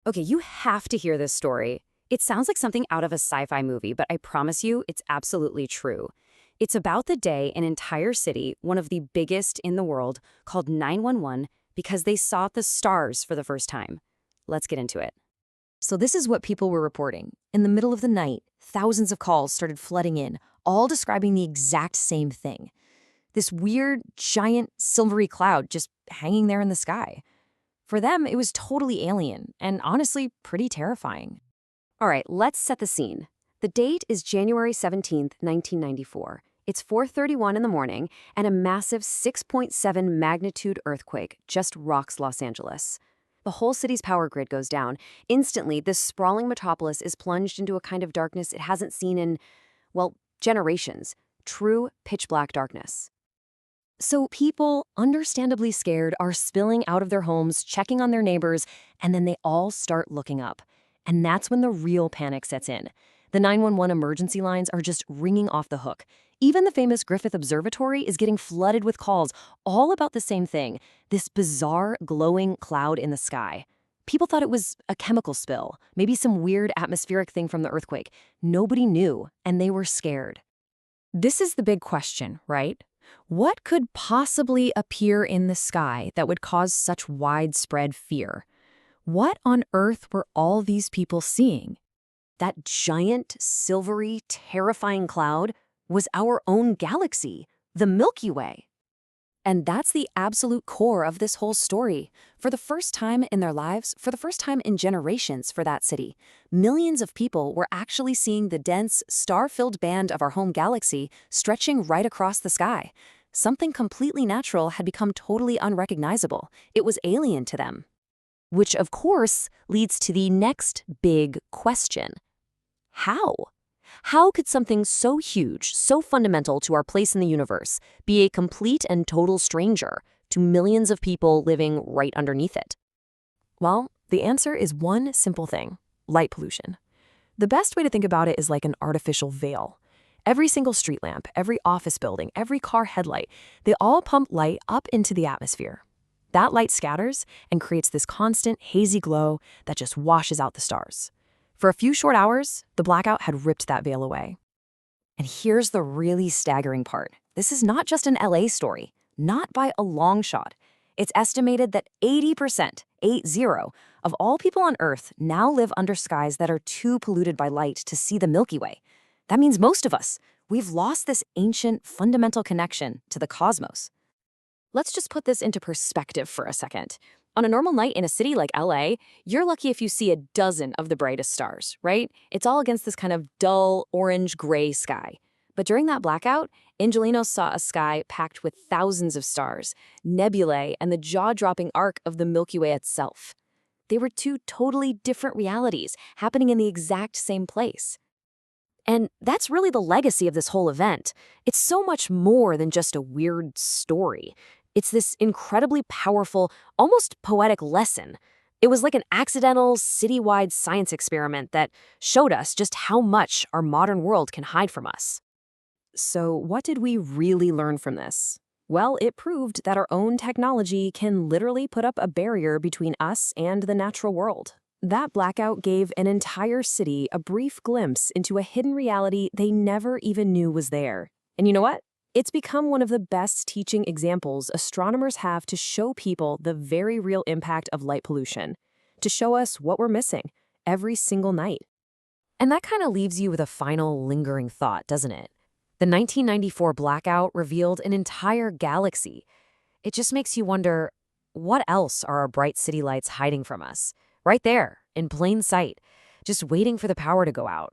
Okay, you have to hear this story. It sounds like something out of a sci-fi movie, but I promise you it's absolutely true. It's about the day an entire city, one of the biggest in the world, called 911 because they saw the stars for the first time. Let's get into it. So this is what people were reporting. In the middle of the night, thousands of calls started flooding in, all describing the exact same thing. This weird, giant, silvery cloud just hanging there in the sky. For them, it was totally alien and honestly pretty terrifying. All right, let's set the scene. The date is January 17th, 1994. It's 4:31 in the morning, and a massive 6.7 magnitude earthquake just rocks Los Angeles. The whole city's power grid goes down. Instantly, this sprawling metropolis is plunged into a kind of darkness it hasn't seen in, well, generations. True pitch black darkness. So people, understandably scared, are spilling out of their homes, checking on their neighbors, and then they all start looking up. And that's when the real panic sets in. The 911 emergency lines are just ringing off the hook. Even the famous Griffith Observatory is getting flooded with calls, all about the same thing, this bizarre, glowing cloud in the sky. People thought it was a chemical spill, maybe some weird atmospheric thing from the earthquake. Nobody knew, and they were scared. This is the big question, right? What could possibly appear in the sky that would cause such widespread fear? What on earth were all these people seeing? That giant, silvery, terrifying cloud was our own galaxy, the Milky Way. And that's the absolute core of this whole story. For the first time in their lives, for the first time in generations for that city, millions of people were actually seeing the dense, star-filled band of our home galaxy stretching right across the sky. Something completely natural had become totally unrecognizable. It was alien to them. Which, of course, leads to the next big question. How? How could something so huge, so fundamental to our place in the universe, be a complete and total stranger to millions of people living right underneath it? Well, the answer is one simple thing: light pollution. The best way to think about it is like an artificial veil. Every single street lamp, every office building, every car headlight, they all pump light up into the atmosphere. That light scatters and creates this constant, hazy glow that just washes out the stars. For a few short hours, the blackout had ripped that veil away. And here's the really staggering part. This is not just an LA story, not by a long shot. It's estimated that 80%, 80, of all people on Earth now live under skies that are too polluted by light to see the Milky Way. That means most of us, we've lost this ancient, fundamental connection to the cosmos. Let's just put this into perspective for a second. On a normal night in a city like LA, you're lucky if you see a dozen of the brightest stars, right? It's all against this kind of dull, orange-gray sky. But during that blackout, Angelinos saw a sky packed with thousands of stars, nebulae, and the jaw-dropping arc of the Milky Way itself. They were two totally different realities happening in the exact same place. And that's really the legacy of this whole event. It's so much more than just a weird story. It's this incredibly powerful, almost poetic lesson. It was like an accidental, citywide science experiment that showed us just how much our modern world can hide from us. So, what did we really learn from this? Well, it proved that our own technology can literally put up a barrier between us and the natural world. That blackout gave an entire city a brief glimpse into a hidden reality they never even knew was there. And you know what? It's become one of the best teaching examples astronomers have to show people the very real impact of light pollution, to show us what we're missing every single night. And that kind of leaves you with a final lingering thought, doesn't it? The 1994 blackout revealed an entire galaxy. It just makes you wonder, what else are our bright city lights hiding from us? Right there, in plain sight, just waiting for the power to go out.